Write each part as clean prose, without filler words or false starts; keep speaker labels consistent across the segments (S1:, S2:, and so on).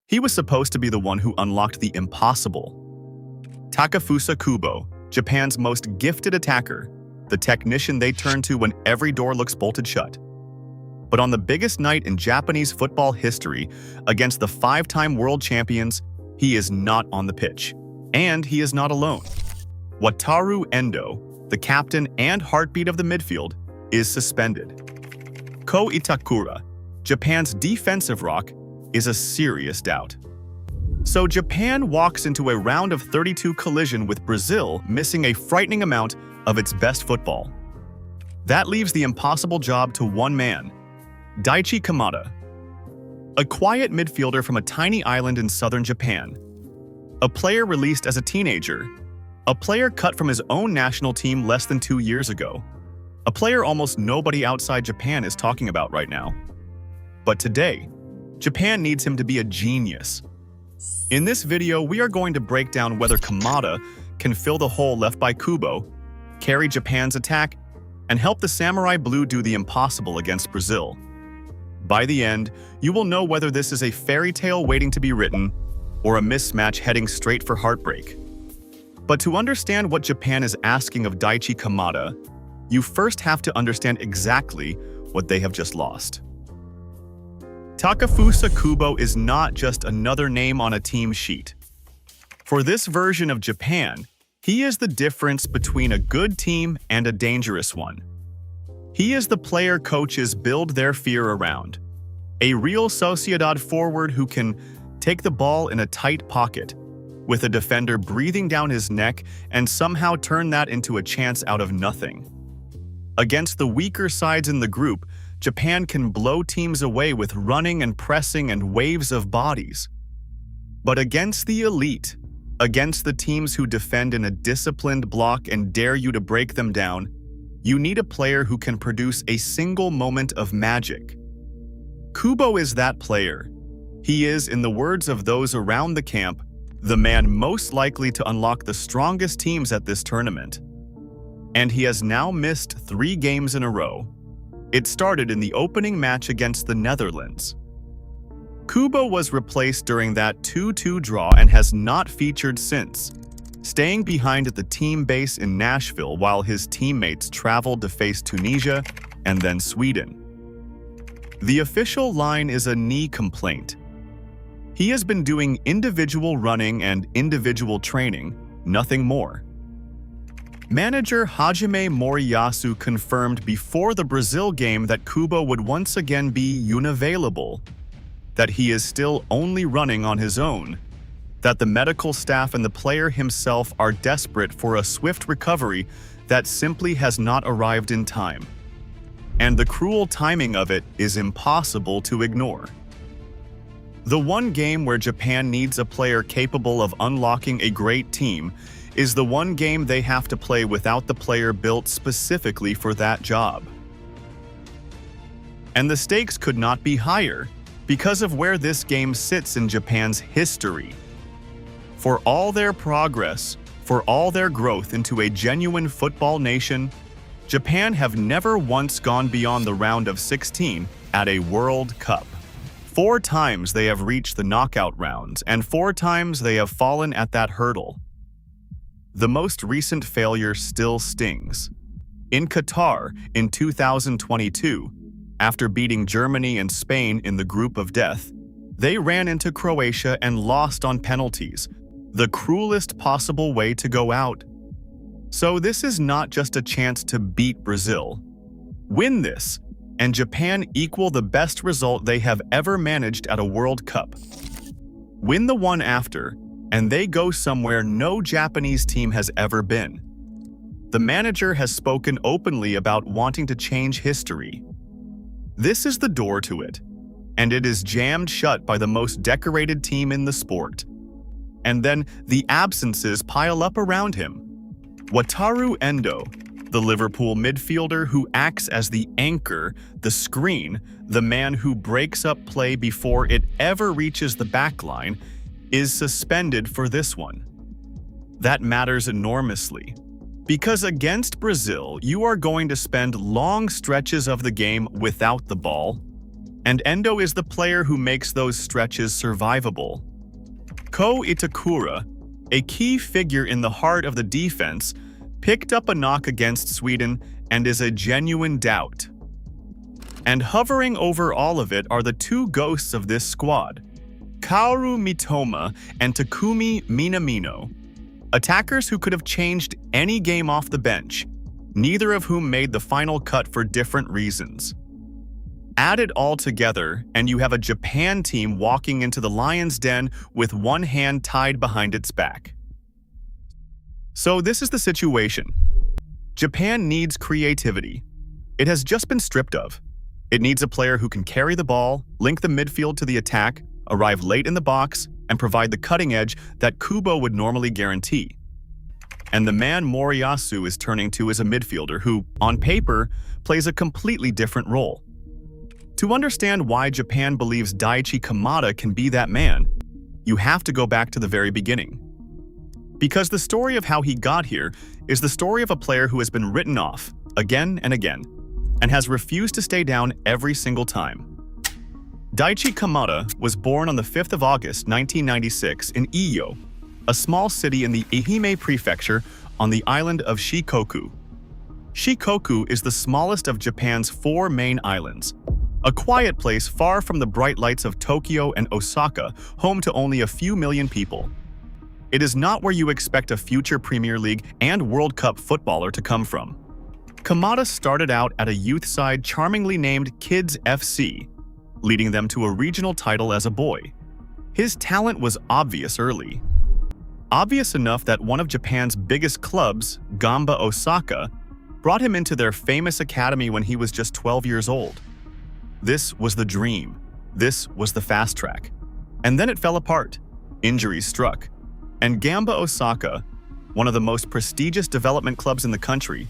S1: He was supposed to be the one who unlocked the impossible. Takefusa Kubo, Japan's most gifted attacker, the technician they turn to when every door looks bolted shut. But on the biggest night in Japanese football history, against the 5-time world champions, he is not on the pitch. And he is not alone. Wataru Endo, the captain and heartbeat of the midfield, is suspended. Ko Itakura, Japan's defensive rock, is a serious doubt. So Japan walks into a round of 32 collision with Brazil missing a frightening amount of its best football. That leaves the impossible job to one man, Daichi Kamada, a quiet midfielder from a tiny island in southern Japan, a player released as a teenager, a player cut from his own national team less than 2 years ago, a player almost nobody outside Japan is talking about right now. But today, Japan needs him to be a genius. In this video, we are going to break down whether Kamada can fill the hole left by Kubo, carry Japan's attack, and help the Samurai Blue do the impossible against Brazil. By the end, you will know whether this is a fairy tale waiting to be written or a mismatch heading straight for heartbreak. But to understand what Japan is asking of Daichi Kamada, you first have to understand exactly what they have just lost. Takefusa Kubo is not just another name on a team sheet. For this version of Japan, he is the difference between a good team and a dangerous one. He is the player coaches build their fear around. A real Sociedad forward who can take the ball in a tight pocket, with a defender breathing down his neck and somehow turn that into a chance out of nothing. Against the weaker sides in the group, Japan can blow teams away with running and pressing and waves of bodies. But against the elite, against the teams who defend in a disciplined block and dare you to break them down, you need a player who can produce a single moment of magic. Kubo is that player. He is, in the words of those around the camp, the man most likely to unlock the strongest teams at this tournament. And he has now missed 3 games in a row. It started in the opening match against the Netherlands. Kubo was replaced during that 2-2 draw and has not featured since, staying behind at the team base in Nashville while his teammates traveled to face Tunisia and then Sweden. The official line is a knee complaint. He has been doing individual running and individual training, nothing more. Manager Hajime Moriyasu confirmed before the Brazil game that Kubo would once again be unavailable, that he is still only running on his own, that the medical staff and the player himself are desperate for a swift recovery that simply has not arrived in time. And the cruel timing of it is impossible to ignore. The one game where Japan needs a player capable of unlocking a great team is the one game they have to play without the player built specifically for that job. And the stakes could not be higher because of where this game sits in Japan's history. For all their progress, for all their growth into a genuine football nation, Japan have never once gone beyond the round of 16 at a World Cup. 4 times they have reached the knockout rounds, and 4 times they have fallen at that hurdle. The most recent failure still stings. In Qatar in 2022, after beating Germany and Spain in the group of death, they ran into Croatia and lost on penalties, the cruelest possible way to go out. So this is not just a chance to beat Brazil. Win this, and Japan equal the best result they have ever managed at a World Cup. Win the one after, and they go somewhere no Japanese team has ever been. The manager has spoken openly about wanting to change history. This is the door to it, and it is jammed shut by the most decorated team in the sport. And then the absences pile up around him. Wataru Endo, the Liverpool midfielder who acts as the anchor, the screen, the man who breaks up play before it ever reaches the backline, is suspended for this one. That matters enormously, because against Brazil, you are going to spend long stretches of the game without the ball, And Endo is the player who makes those stretches survivable. Ko Itakura, a key figure in the heart of the defense, picked up a knock against Sweden and is a genuine doubt. And hovering over all of it are the two ghosts of this squad, Kaoru Mitoma and Takumi Minamino, attackers who could have changed any game off the bench, neither of whom made the final cut for different reasons. Add it all together, and you have a Japan team walking into the lion's den with one hand tied behind its back. So this is the situation. Japan needs creativity. It has just been stripped of. It needs a player who can carry the ball, link the midfield to the attack, arrive late in the box, and provide the cutting edge that Kubo would normally guarantee. And the man Moriyasu is turning to is a midfielder who, on paper, plays a completely different role. To understand why Japan believes Daichi Kamada can be that man, you have to go back to the very beginning. Because the story of how he got here is the story of a player who has been written off again and again, and has refused to stay down every single time. Daichi Kamada was born on the 5th of August 1996 in Iyo, a small city in the Ehime prefecture on the island of Shikoku. Shikoku is the smallest of Japan's 4 main islands, a quiet place far from the bright lights of Tokyo and Osaka, home to only a few million people. It is not where you expect a future Premier League and World Cup footballer to come from. Kamada started out at a youth side charmingly named Kids FC, leading them to a regional title as a boy. His talent was obvious early. Obvious enough that one of Japan's biggest clubs, Gamba Osaka, brought him into their famous academy when he was just 12 years old. This was the dream. This was the fast track. And then it fell apart. Injuries struck. And Gamba Osaka, one of the most prestigious development clubs in the country,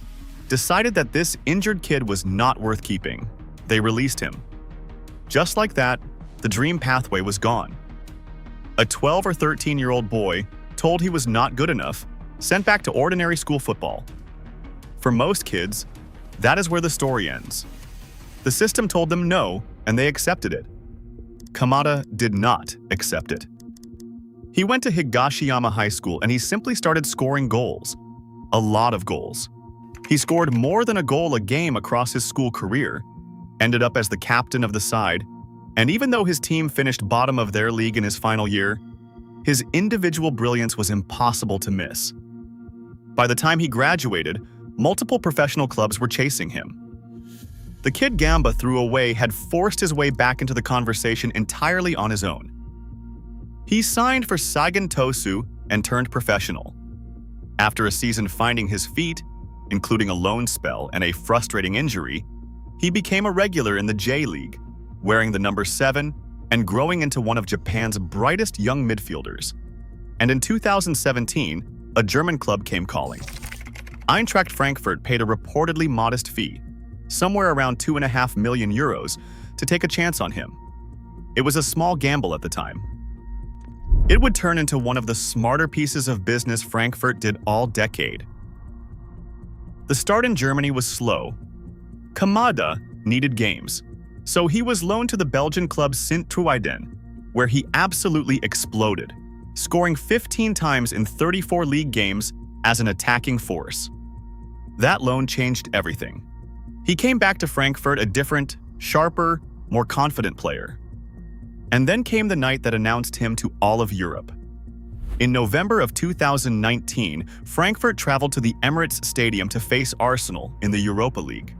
S1: decided that this injured kid was not worth keeping. They released him. Just like that, the dream pathway was gone. A 12 or 13-year-old boy, told he was not good enough, sent back to ordinary school football. For most kids, that is where the story ends. The system told them no, and they accepted it. Kamada did not accept it. He went to Higashiyama High School and he simply started scoring goals. A lot of goals. He scored more than a goal a game across his school career, ended up as the captain of the side, and even though his team finished bottom of their league in his final year, his individual brilliance was impossible to miss. By the time he graduated, multiple professional clubs were chasing him. The kid Gamba threw away had forced his way back into the conversation entirely on his own. He signed for Saigon Tosu and turned professional. After a season finding his feet, including a loan spell and a frustrating injury, he became a regular in the J-League, wearing the number 7 and growing into one of Japan's brightest young midfielders. And in 2017, a German club came calling. Eintracht Frankfurt paid a reportedly modest fee, somewhere around 2.5 million euros, to take a chance on him. It was a small gamble at the time. It would turn into one of the smarter pieces of business Frankfurt did all decade. The start in Germany was slow. Kamada needed games, so he was loaned to the Belgian club Sint-Truiden, where he absolutely exploded, scoring 15 times in 34 league games as an attacking force. That loan changed everything. He came back to Frankfurt a different, sharper, more confident player. And then came the night that announced him to all of Europe. In November of 2019, Frankfurt traveled to the Emirates Stadium to face Arsenal in the Europa League.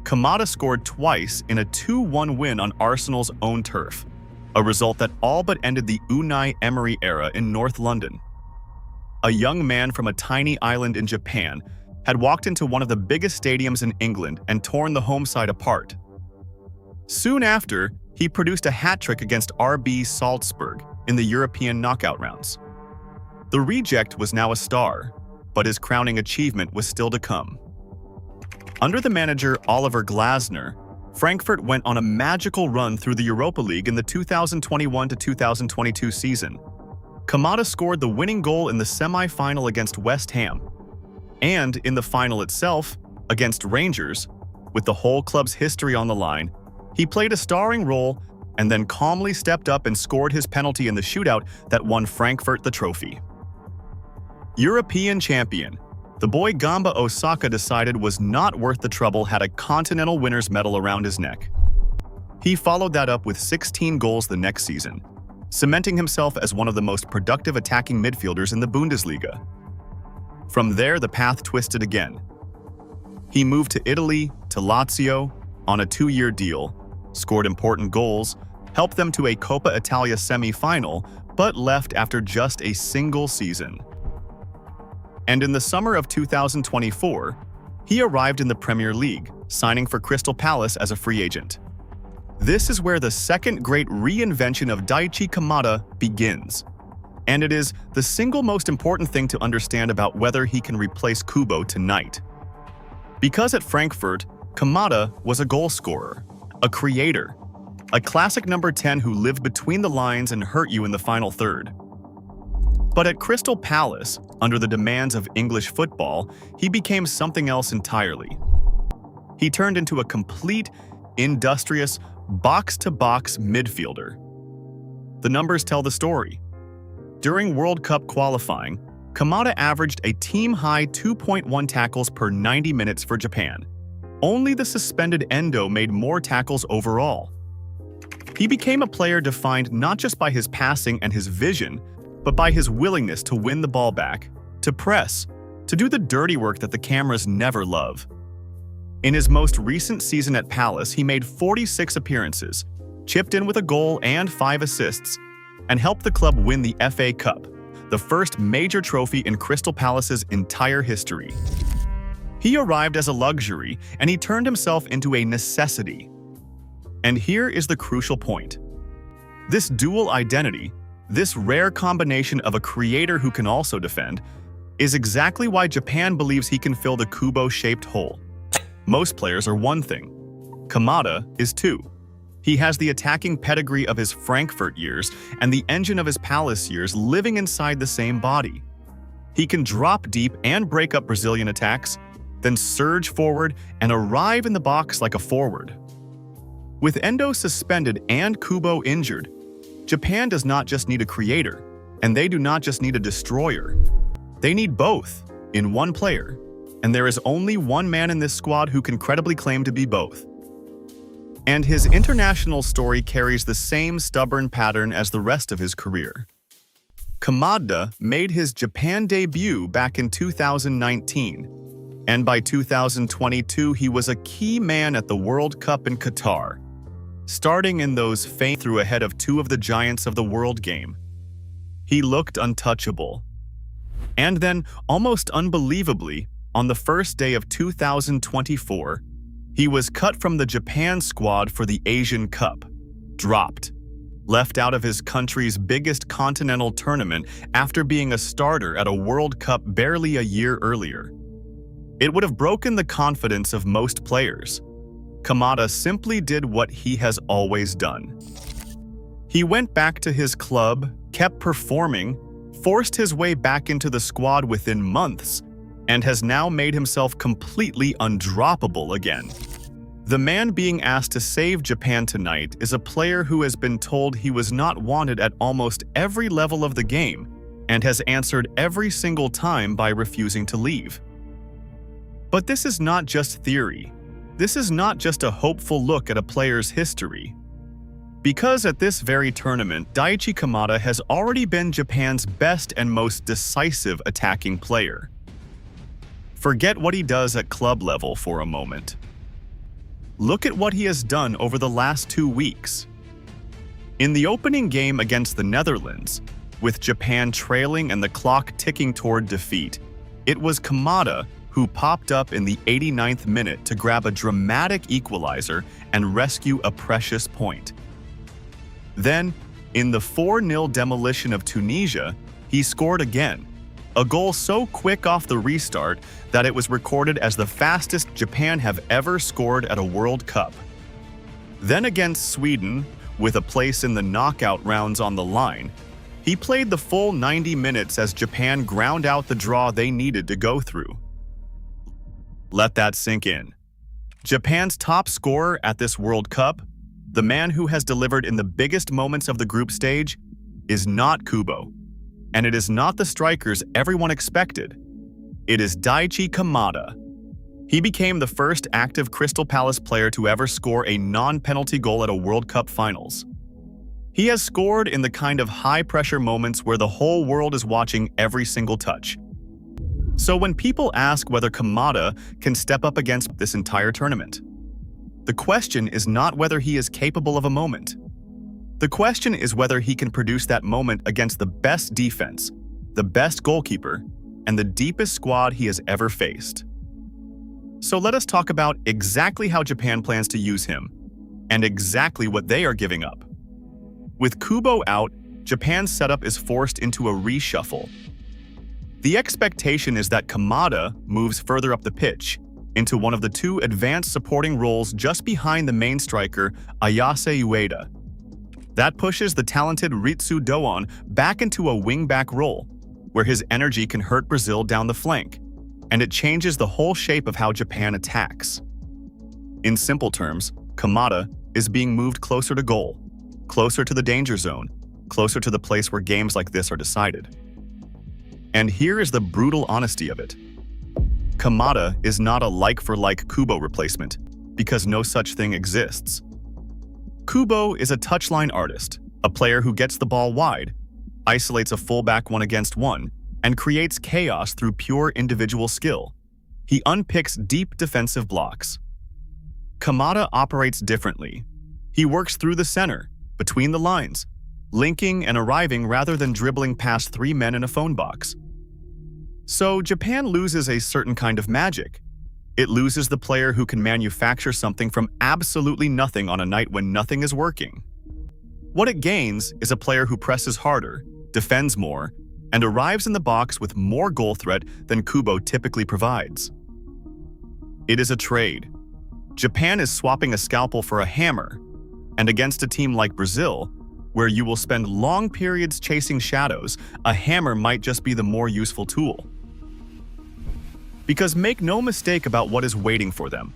S1: Kamada scored twice in a 2-1 win on Arsenal's own turf, a result that all but ended the Unai Emery era in North London. A young man from a tiny island in Japan had walked into one of the biggest stadiums in England and torn the home side apart. Soon after, he produced a hat-trick against RB Salzburg in the European knockout rounds. The reject was now a star, but his crowning achievement was still to come. Under the manager Oliver Glasner, Frankfurt went on a magical run through the Europa League in the 2021-2022 season. Kamada scored the winning goal in the semi-final against West Ham, and in the final itself, against Rangers, with the whole club's history on the line, He played a starring role and then calmly stepped up and scored his penalty in the shootout that won Frankfurt the trophy. European champion. The boy Gamba Osaka decided was not worth the trouble had a continental winner's medal around his neck. He followed that up with 16 goals the next season, cementing himself as one of the most productive attacking midfielders in the Bundesliga. From there, the path twisted again. He moved to Italy, to Lazio, on a 2-year deal, scored important goals, helped them to a Coppa Italia semi-final, but left after just a single season. And in the summer of 2024, he arrived in the Premier League, signing for Crystal Palace as a free agent. This is where the second great reinvention of Daichi Kamada begins. And it is the single most important thing to understand about whether he can replace Kubo tonight. Because at Frankfurt, Kamada was a goal scorer, a creator, a classic number 10 who lived between the lines and hurt you in the final third. But at Crystal Palace, under the demands of English football, he became something else entirely. He turned into a complete, industrious, box-to-box midfielder. The numbers tell the story. During World Cup qualifying, Kamada averaged a team-high 2.1 tackles per 90 minutes for Japan. Only the suspended Endo made more tackles overall. He became a player defined not just by his passing and his vision, but by his willingness to win the ball back, to press, to do the dirty work that the cameras never love. In his most recent season at Palace, he made 46 appearances, chipped in with a goal and 5 assists, and helped the club win the FA Cup, the first major trophy in Crystal Palace's entire history. He arrived as a luxury, and he turned himself into a necessity. And here is the crucial point. This dual identity, this rare combination of a creator who can also defend, is exactly why Japan believes he can fill the Kubo-shaped hole. Most players are one thing. Kamada is two. He has the attacking pedigree of his Frankfurt years and the engine of his Palace years living inside the same body. He can drop deep and break up Brazilian attacks, then surge forward and arrive in the box like a forward. With Endo suspended and Kubo injured, Japan does not just need a creator, and they do not just need a destroyer. They need both in one player, and there is only one man in this squad who can credibly claim to be both. And his international story carries the same stubborn pattern as the rest of his career. Kamada made his Japan debut back in 2019, and by 2022 he was a key man at the World Cup in Qatar, starting in those famed through ahead of 2 of the giants of the world game. He looked untouchable. And then, almost unbelievably, on the first day of 2024, he was cut from the Japan squad for the Asian Cup, dropped, left out of his country's biggest continental tournament after being a starter at a World Cup barely a year earlier. It would have broken the confidence of most players. Kamada simply did what he has always done. He went back to his club, kept performing, forced his way back into the squad within months, and has now made himself completely undroppable again. The man being asked to save Japan tonight is a player who has been told he was not wanted at almost every level of the game and has answered every single time by refusing to leave. But this is not just theory. This is not just a hopeful look at a player's history. Because at this very tournament, Daichi Kamada has already been Japan's best and most decisive attacking player. Forget what he does at club level for a moment. Look at what he has done over the last 2 weeks. In the opening game against the Netherlands, with Japan trailing and the clock ticking toward defeat, it was Kamada who popped up in the 89th minute to grab a dramatic equalizer and rescue a precious point. Then, in the 4-0 demolition of Tunisia, he scored again, a goal so quick off the restart that it was recorded as the fastest Japan have ever scored at a World Cup. Then against Sweden, with a place in the knockout rounds on the line, he played the full 90 minutes as Japan ground out the draw they needed to go through. Let that sink in. Japan's top scorer at this World Cup, The man who has delivered in the biggest moments of the group stage is not Kubo, and it is not the strikers everyone expected. It is Daichi Kamada. He became the first active Crystal Palace player to ever score a non-penalty goal at a World Cup finals. He has scored in the kind of high-pressure moments where the whole world is watching every single touch. So when people ask whether Kamada can step up against this entire tournament, the question is not whether he is capable of a moment. The question is whether he can produce that moment against the best defense, the best goalkeeper, and the deepest squad he has ever faced. So let us talk about exactly how Japan plans to use him, and exactly what they are giving up. With Kubo out, Japan's setup is forced into a reshuffle. The expectation is that Kamada moves further up the pitch, into one of the two advanced supporting roles just behind the main striker, Ayase Ueda. That pushes the talented Ritsu Doan back into a wing-back role, where his energy can hurt Brazil down the flank, and it changes the whole shape of how Japan attacks. In simple terms, Kamada is being moved closer to goal, closer to the danger zone, closer to the place where games like this are decided. And here is the brutal honesty of it. Kamada is not a like-for-like Kubo replacement, because no such thing exists. Kubo is a touchline artist, a player who gets the ball wide, isolates a fullback 1-against-1, and creates chaos through pure individual skill. He unpicks deep defensive blocks. Kamada operates differently. He works through the center, between the lines, linking and arriving rather than dribbling past 3 men in a phone box. So Japan loses a certain kind of magic. It loses the player who can manufacture something from absolutely nothing on a night when nothing is working. What it gains is a player who presses harder, defends more, and arrives in the box with more goal threat than Kubo typically provides. It is a trade. Japan is swapping a scalpel for a hammer, and against a team like Brazil, where you will spend long periods chasing shadows, a hammer might just be the more useful tool. Because make no mistake about what is waiting for them.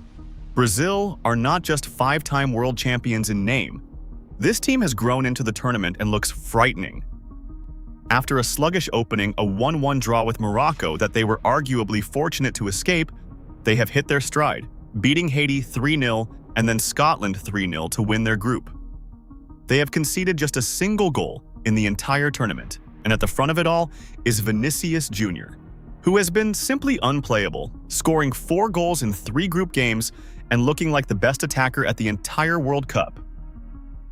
S1: Brazil are not just 5-time world champions in name. This team has grown into the tournament and looks frightening. After a sluggish opening, a 1-1 draw with Morocco that they were arguably fortunate to escape, they have hit their stride, beating Haiti 3-0 and then Scotland 3-0 to win their group. They have conceded just a single goal in the entire tournament, and at the front of it all is Vinicius Jr., who has been simply unplayable, scoring 4 goals in 3 group games and looking like the best attacker at the entire World Cup.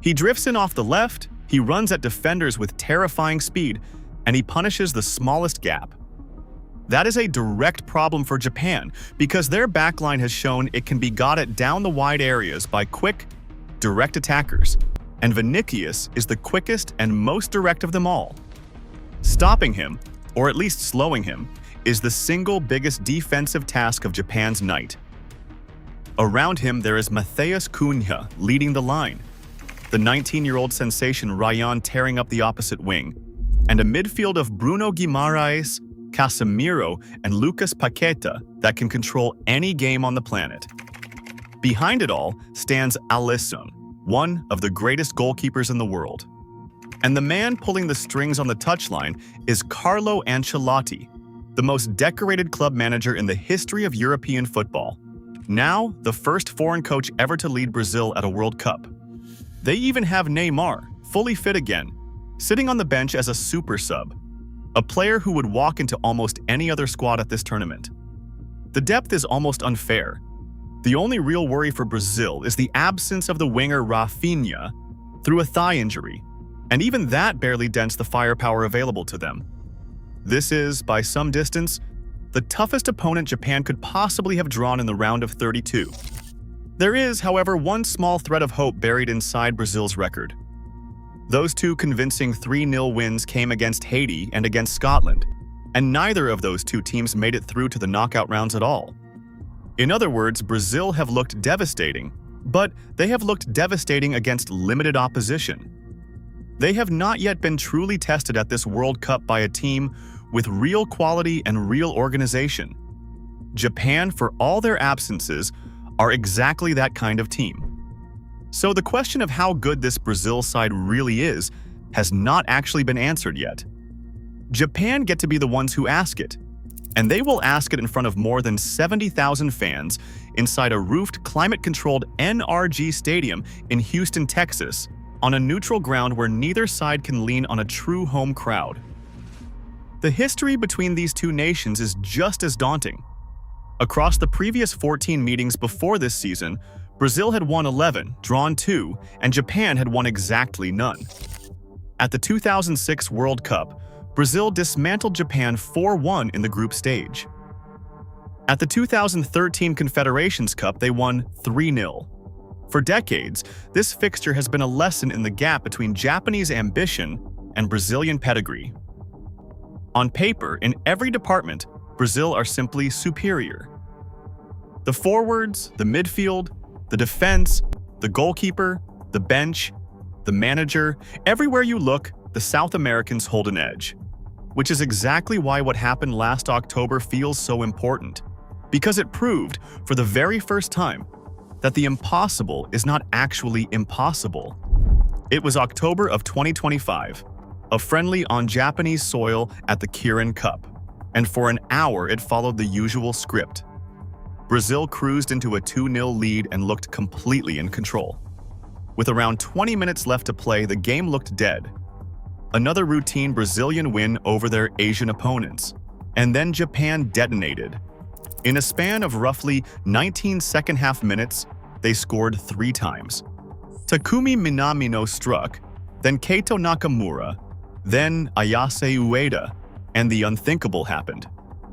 S1: He drifts in off the left, he runs at defenders with terrifying speed, and he punishes the smallest gap. That is a direct problem for Japan because their backline has shown it can be got at down the wide areas by quick, direct attackers, and Vinicius is the quickest and most direct of them all. Stopping him, or at least slowing him, is the single biggest defensive task of Japan's night. Around him there is Matheus Cunha leading the line, the 19-year-old sensation Ryan tearing up the opposite wing, and a midfield of Bruno Guimaraes, Casemiro, and Lucas Paqueta that can control any game on the planet. Behind it all stands Alisson, one of the greatest goalkeepers in the world. And the man pulling the strings on the touchline is Carlo Ancelotti, the most decorated club manager in the history of European football. Now, the first foreign coach ever to lead Brazil at a World Cup. They even have Neymar, fully fit again, sitting on the bench as a super sub, a player who would walk into almost any other squad at this tournament. The depth is almost unfair. The only real worry for Brazil is the absence of the winger Rafinha through a thigh injury, and even that barely dents the firepower available to them. This is, by some distance, the toughest opponent Japan could possibly have drawn in the round of 32. There is, however, one small thread of hope buried inside Brazil's record. Those 2 convincing 3-0 wins came against Haiti and against Scotland, and neither of those 2 teams made it through to the knockout rounds at all. In other words, Brazil have looked devastating, but they have looked devastating against limited opposition. They have not yet been truly tested at this World Cup by a team with real quality and real organization. Japan, for all their absences, are exactly that kind of team. So the question of how good this Brazil side really is has not actually been answered yet. Japan get to be the ones who ask it, and they will ask it in front of more than 70,000 fans inside a roofed, climate-controlled NRG stadium in Houston, Texas, on a neutral ground where neither side can lean on a true home crowd. The history between these two nations is just as daunting. Across the previous 14 meetings before this season, Brazil had won 11, drawn 2, and Japan had won exactly none. At the 2006 World Cup, Brazil dismantled Japan 4-1 in the group stage. At the 2013 Confederations Cup, they won 3-0. For decades, this fixture has been a lesson in the gap between Japanese ambition and Brazilian pedigree. On paper, in every department, Brazil are simply superior. The forwards, the midfield, the defense, the goalkeeper, the bench, the manager, everywhere you look, the South Americans hold an edge. Which is exactly why what happened last October feels so important. Because it proved, for the very first time, that the impossible is not actually impossible. It was October of 2025, a friendly on Japanese soil at the Kirin Cup, and for an hour it followed the usual script. Brazil cruised into a 2-0 lead and looked completely in control. With around 20 minutes left to play, the game looked dead. Another routine Brazilian win over their Asian opponents, and then Japan detonated. In a span of roughly 19 second-half minutes, they scored 3 times. Takumi Minamino struck, then Keito Nakamura, then Ayase Ueda, and the unthinkable happened.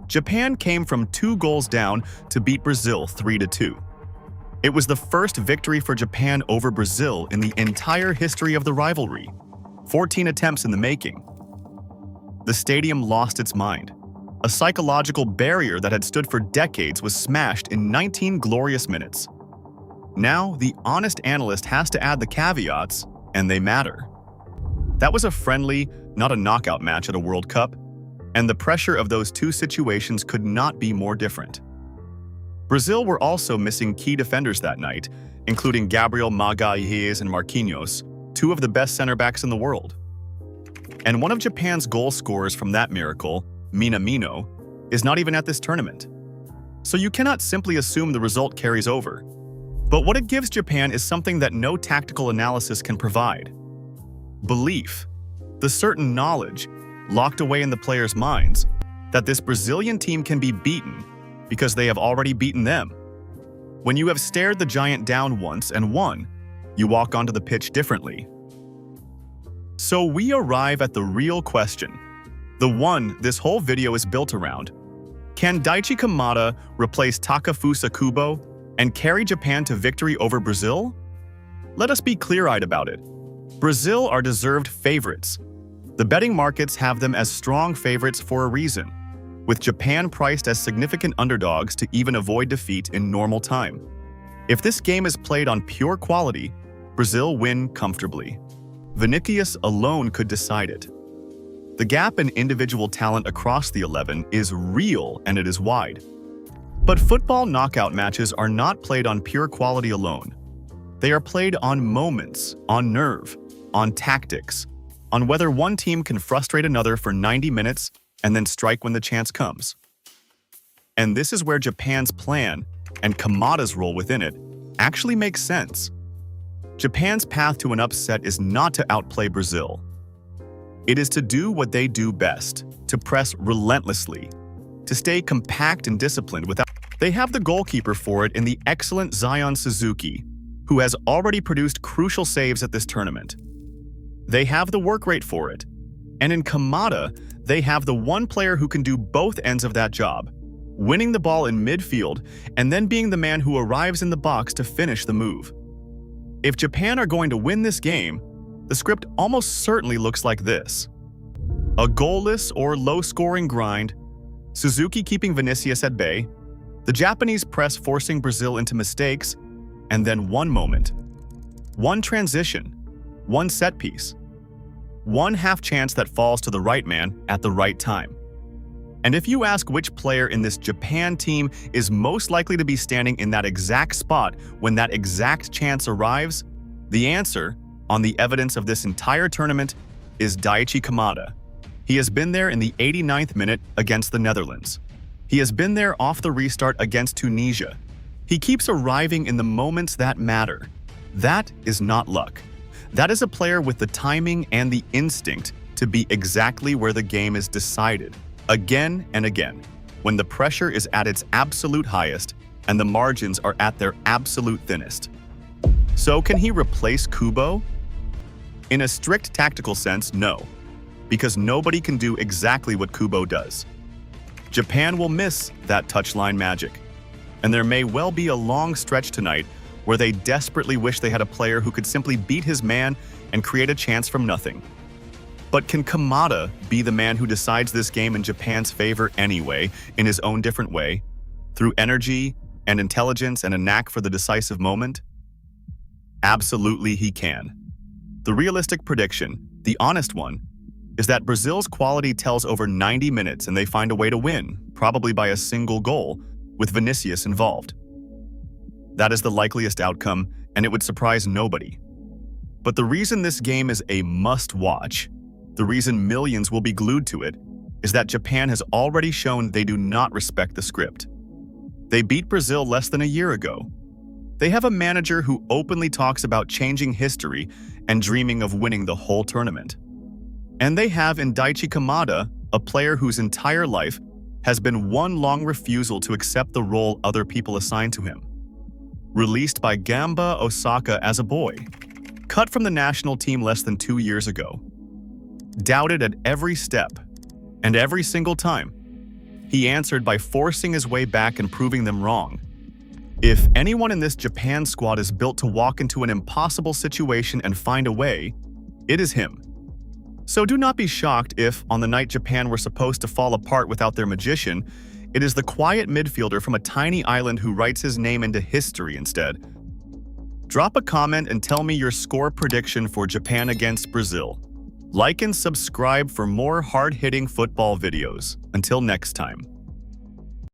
S1: Japan came from 2 goals down to beat Brazil 3-2. It was the first victory for Japan over Brazil in the entire history of the rivalry. 14 attempts in the making. The stadium lost its mind. A psychological barrier that had stood for decades was smashed in 19 glorious minutes. Now, the honest analyst has to add the caveats, and they matter. That was a friendly, not a knockout match at a World Cup, and the pressure of those 2 situations could not be more different. Brazil were also missing key defenders that night, including Gabriel Magalhães and Marquinhos, 2 of the best center-backs in the world. And one of Japan's goal scorers from that miracle, Minamino, is not even at this tournament. So you cannot simply assume the result carries over. But what it gives Japan is something that no tactical analysis can provide. Belief. The certain knowledge, locked away in the players' minds, that this Brazilian team can be beaten because they have already beaten them. When you have stared the giant down once and won, you walk onto the pitch differently. So we arrive at the real question. The one this whole video is built around. Can Daichi Kamada replace Takefusa Kubo and carry Japan to victory over Brazil? Let us be clear-eyed about it. Brazil are deserved favorites. The betting markets have them as strong favorites for a reason, with Japan priced as significant underdogs to even avoid defeat in normal time. If this game is played on pure quality, Brazil win comfortably. Vinicius alone could decide it. The gap in individual talent across the 11 is real and it is wide. But football knockout matches are not played on pure quality alone. They are played on moments, on nerve, on tactics, on whether one team can frustrate another for 90 minutes and then strike when the chance comes. And this is where Japan's plan, and Kamada's role within it, actually makes sense. Japan's path to an upset is not to outplay Brazil. It is to do what they do best, to press relentlessly, to stay compact and disciplined without... They have the goalkeeper for it in the excellent Zion Suzuki, who has already produced crucial saves at this tournament. They have the work rate for it. And in Kamada, they have the one player who can do both ends of that job, winning the ball in midfield and then being the man who arrives in the box to finish the move. If Japan are going to win this game, the script almost certainly looks like this. A goalless or low-scoring grind, Suzuki keeping Vinicius at bay, the Japanese press forcing Brazil into mistakes, and then one moment. One transition, one set piece, one half chance that falls to the right man at the right time. And if you ask which player in this Japan team is most likely to be standing in that exact spot when that exact chance arrives, The answer, on the evidence of this entire tournament, is Daichi Kamada. He has been there in the 89th minute against the Netherlands. He has been there off the restart against Tunisia. He keeps arriving in the moments that matter. That is not luck. That is a player with the timing and the instinct to be exactly where the game is decided, again and again, when the pressure is at its absolute highest and the margins are at their absolute thinnest. So can he replace Kubo? In a strict tactical sense, no, because nobody can do exactly what Kubo does. Japan will miss that touchline magic, and there may well be a long stretch tonight where they desperately wish they had a player who could simply beat his man and create a chance from nothing. But can Kamada be the man who decides this game in Japan's favor anyway, in his own different way, through energy and intelligence and a knack for the decisive moment? Absolutely he can. The realistic prediction, the honest one, is that Brazil's quality tells over 90 minutes and they find a way to win, probably by a single goal, with Vinicius involved. That is the likeliest outcome, and it would surprise nobody. But the reason this game is a must-watch, the reason millions will be glued to it, is that Japan has already shown they do not respect the script. They beat Brazil less than a year ago. They have a manager who openly talks about changing history and dreaming of winning the whole tournament. And they have in Daichi Kamada a player whose entire life has been one long refusal to accept the role other people assign to him. Released by Gamba Osaka as a boy, cut from the national team less than 2 years ago. Doubted at every step, and every single time, he answered by forcing his way back and proving them wrong. If anyone in this Japan squad is built to walk into an impossible situation and find a way, it is him. So do not be shocked if, on the night Japan were supposed to fall apart without their magician, it is the quiet midfielder from a tiny island who writes his name into history instead. Drop a comment and tell me your score prediction for Japan against Brazil. Like and subscribe for more hard-hitting football videos. Until next time.